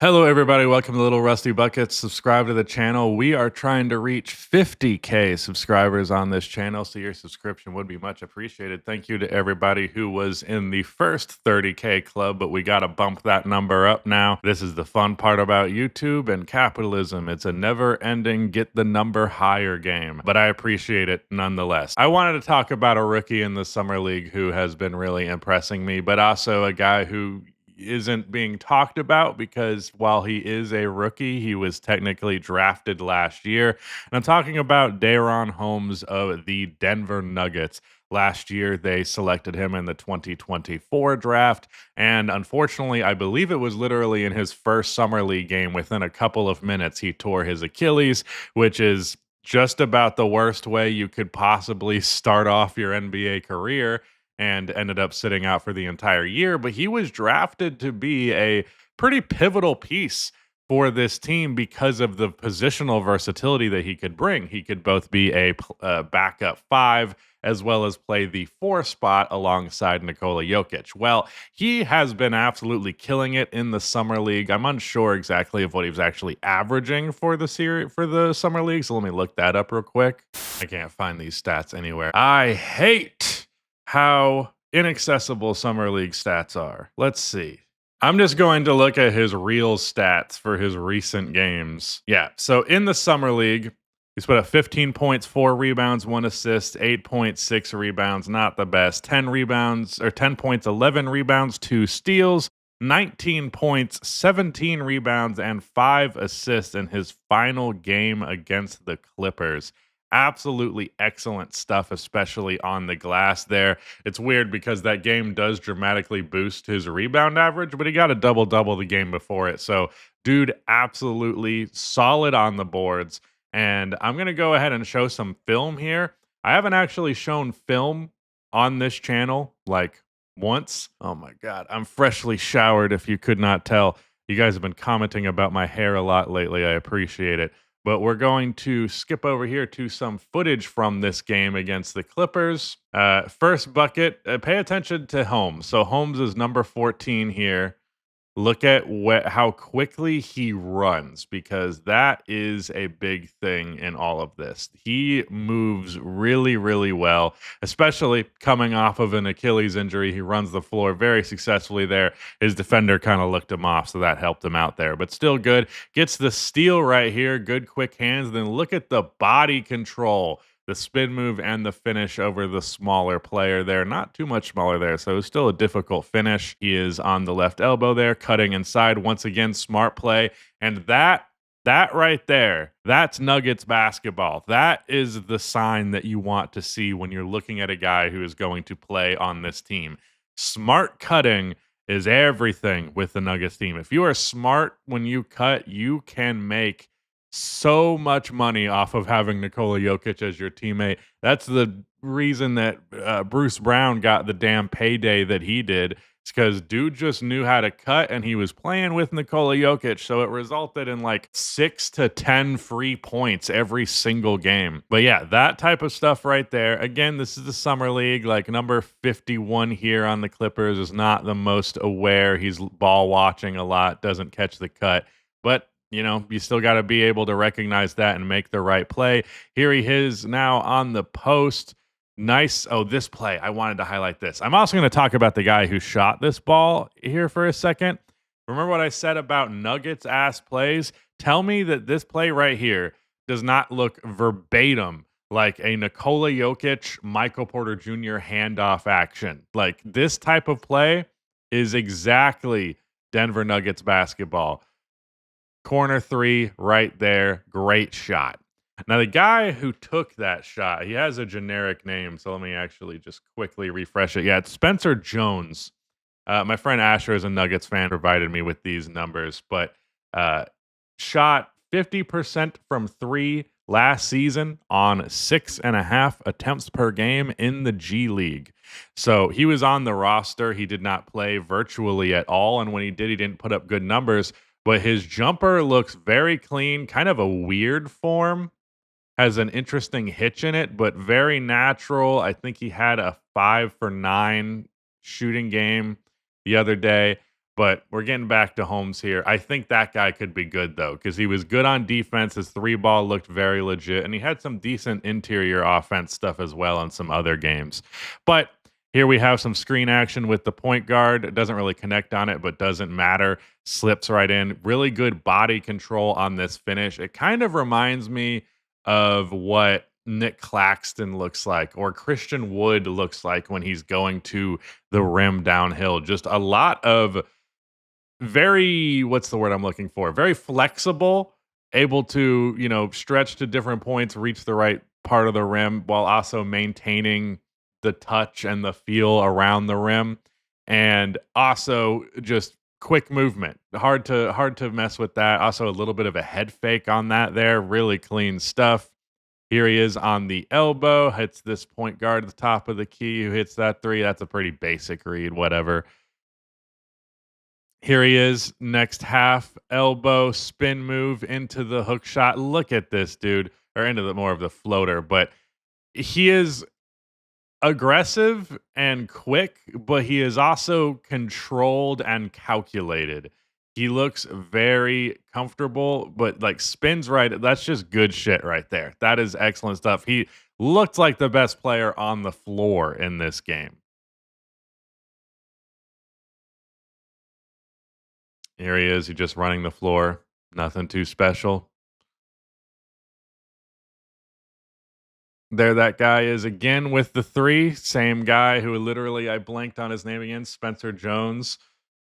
Hello, everybody. Welcome to Little Rusty Buckets. Subscribe to the channel. We are trying to reach 50K subscribers on this channel, so your subscription would be much appreciated. Thank you to everybody who was in the first 30K club, but we got to bump that number up now. This is the fun part about YouTube and capitalism. It's a never ending get the number higher game, but I appreciate it nonetheless. I wanted to talk about a rookie in the Summer League who has been really impressing me, but also a guy who isn't being talked about because while he is a rookie, he was technically drafted last year. And I'm talking about Daron Holmes of the Denver Nuggets. Last year, they selected him in the 2024 draft. And unfortunately, I believe it was literally in his first Summer League game, within a couple of minutes, he tore his Achilles, which is just about the worst way you could possibly start off your NBA career, and ended up sitting out for the entire year. But he was drafted to be a pretty pivotal piece for this team because of the positional versatility that he could bring. He could both be a backup five as well as play the four spot alongside Nikola Jokic. Well, he has been absolutely killing it in the Summer League. I'm unsure exactly of what he was actually averaging for the series for the Summer League, so let me look that up real quick. I can't find these stats anywhere. I hate how inaccessible Summer League stats are. Let's see. I'm just going to look at his real stats for his recent games. Yeah, so in the Summer League, he's put up 15 points, 4 rebounds, 1 assist, 8.6 rebounds, not the best. 10 rebounds, or 10 points, 11 rebounds, 2 steals, 19 points, 17 rebounds, and 5 assists in his final game against the Clippers. Absolutely excellent stuff, especially on the glass there. It's weird because that game does dramatically boost his rebound average, but he got a double-double the game before it. So, dude, absolutely solid on the boards. And I'm going to go ahead and show some film here. I haven't actually shown film on this channel like once. Oh my God. I'm freshly showered, if you could not tell. You guys have been commenting about my hair a lot lately. I appreciate it. But we're going to skip over here to some footage from this game against the Clippers. First bucket, pay attention to Holmes. So Holmes is number 14 here. Look at how quickly he runs, because that is a big thing in all of this. He moves really, really well, especially coming off of an Achilles injury. He runs the floor very successfully there. His defender kind of looked him off, so that helped him out there, but still good. Gets the steal right here. Good quick hands. Then look at the body control, the spin move and the finish over the smaller player there. Not too much smaller there, so it's still a difficult finish. He is on the left elbow there, cutting inside. Once again, smart play. And that right there, that's Nuggets basketball. That is the sign that you want to see when you're looking at a guy who is going to play on this team. Smart cutting is everything with the Nuggets team. If you are smart when you cut, you can make so much money off of having Nikola Jokic as your teammate. That's the reason that Bruce Brown got the damn payday that he did. It's because dude just knew how to cut, and he was playing with Nikola Jokic, so it resulted in like 6 to 10 free points every single game. But yeah, that type of stuff right there. Again, this is the Summer League. Like, number 51 here on the Clippers is not the most aware. He's ball watching a lot, doesn't catch the cut. But you still got to be able to recognize that and make the right play. Here he is now on the post. Nice. Oh, this play. I wanted to highlight this. I'm also going to talk about the guy who shot this ball here for a second. Remember what I said about Nuggets ass plays? Tell me that this play right here does not look verbatim like a Nikola Jokic, Michael Porter Jr. handoff action. Like, this type of play is exactly Denver Nuggets basketball. Corner three right there. Great shot. Now, the guy who took that shot, he has a generic name, so let me actually just quickly refresh it. Yeah, it's Spencer Jones. My friend Asher is a Nuggets fan, provided me with these numbers, but shot 50% from 3 last season on 6.5 attempts per game in the G League. So he was on the roster. He did not play virtually at all, and when he did, he didn't put up good numbers. But his jumper looks very clean, kind of a weird form, has an interesting hitch in it, but very natural. I think he had a 5 for 9 shooting game the other day. But we're getting back to Holmes here. I think that guy could be good though, because he was good on defense. His three ball looked very legit, and he had some decent interior offense stuff as well in some other games. But here we have some screen action with the point guard. It doesn't really connect on it, but doesn't matter. Slips right in. Really good body control on this finish. It kind of reminds me of what Nick Claxton looks like or Christian Wood looks like when he's going to the rim downhill. Just a lot of very, what's the word I'm looking for? Very flexible, able to, stretch to different points, reach the right part of the rim while also maintaining the touch and the feel around the rim. And also just quick movement. Hard to mess with that. Also a little bit of a head fake on that there. Really clean stuff. Here he is on the elbow, hits this point guard at the top of the key who hits that three. That's a pretty basic read, whatever. Here he is, next half, elbow, spin move into the hook shot. Look at this dude, or into the more of the floater, but he is aggressive and quick, but he is also controlled and calculated. He looks very comfortable, but like spins right. That's just good shit right there. That is excellent stuff. He looked like the best player on the floor in this game. Here he is. He's just running the floor. Nothing too special. There that guy is again with the three. Same guy who literally I blanked on his name again, Spencer Jones.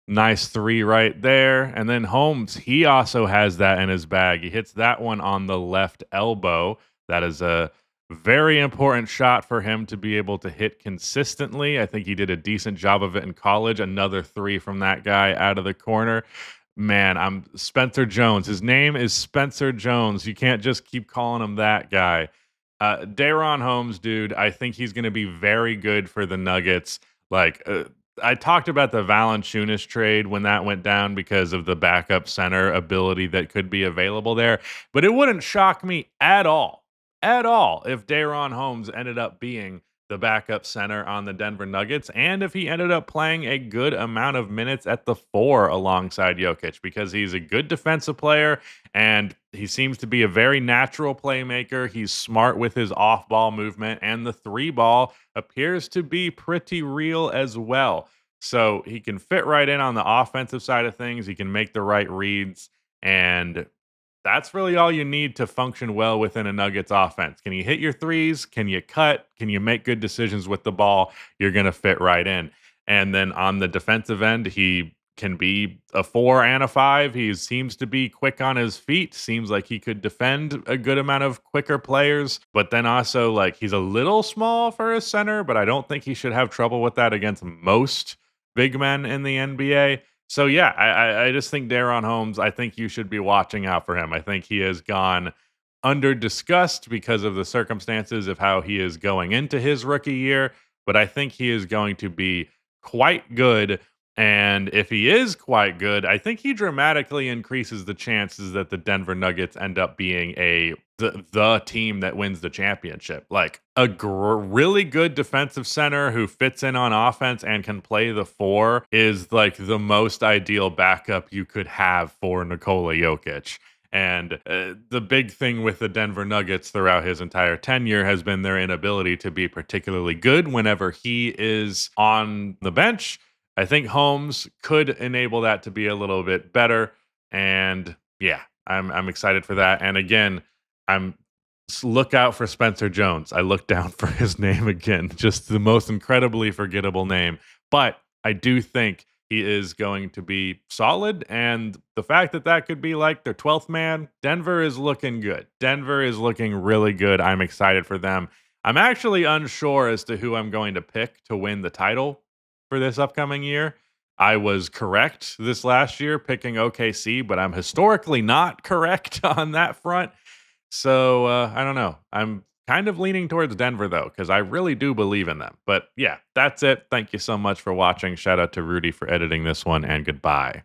Nice three right there. And then Holmes, he also has that in his bag. He hits that one on the left elbow. That is a very important shot for him to be able to hit consistently. I think he did a decent job of it in college. Another three from that guy out of the corner. Man, I'm Spencer Jones. His name is Spencer Jones. You can't just keep calling him that guy. Daron Holmes, dude, I think he's going to be very good for the Nuggets. Like, I talked about the Valanciunas trade when that went down because of the backup center ability that could be available there. But it wouldn't shock me at all, if Daron Holmes ended up being the backup center on the Denver Nuggets, and if he ended up playing a good amount of minutes at the four alongside Jokic, because he's a good defensive player and he seems to be a very natural playmaker. He's smart with his off ball movement, and the three ball appears to be pretty real as well. So he can fit right in on the offensive side of things. He can make the right reads, and that's really all you need to function well within a Nuggets offense. Can you hit your threes? Can you cut? Can you make good decisions with the ball? You're going to fit right in. And then on the defensive end, he can be a 4 and a 5. He seems to be quick on his feet. Seems like he could defend a good amount of quicker players, but then also like he's a little small for a center, but I don't think he should have trouble with that against most big men in the NBA. So yeah, I just think Daron Holmes, I think you should be watching out for him. I think he has gone under discussed because of the circumstances of how he is going into his rookie year, but I think he is going to be quite good. And if he is quite good, I think he dramatically increases the chances that the Denver Nuggets end up being the team that wins the championship. Like a really good defensive center who fits in on offense and can play the four is like the most ideal backup you could have for Nikola Jokic. And the big thing with the Denver Nuggets throughout his entire tenure has been their inability to be particularly good whenever he is on the bench. I think Holmes could enable that to be a little bit better. And yeah, I'm excited for that. And again, I'm look out for Spencer Jones. I looked down for his name again, just the most incredibly forgettable name. But I do think he is going to be solid. And the fact that that could be like their 12th man, Denver is looking good. Denver is looking really good. I'm excited for them. I'm actually unsure as to who I'm going to pick to win the title for this upcoming year. I was correct this last year picking OKC, but I'm historically not correct on that front. So I don't know. I'm kind of leaning towards Denver though, because I really do believe in them. But yeah, that's it. Thank you so much for watching. Shout out to Rudy for editing this one, and goodbye.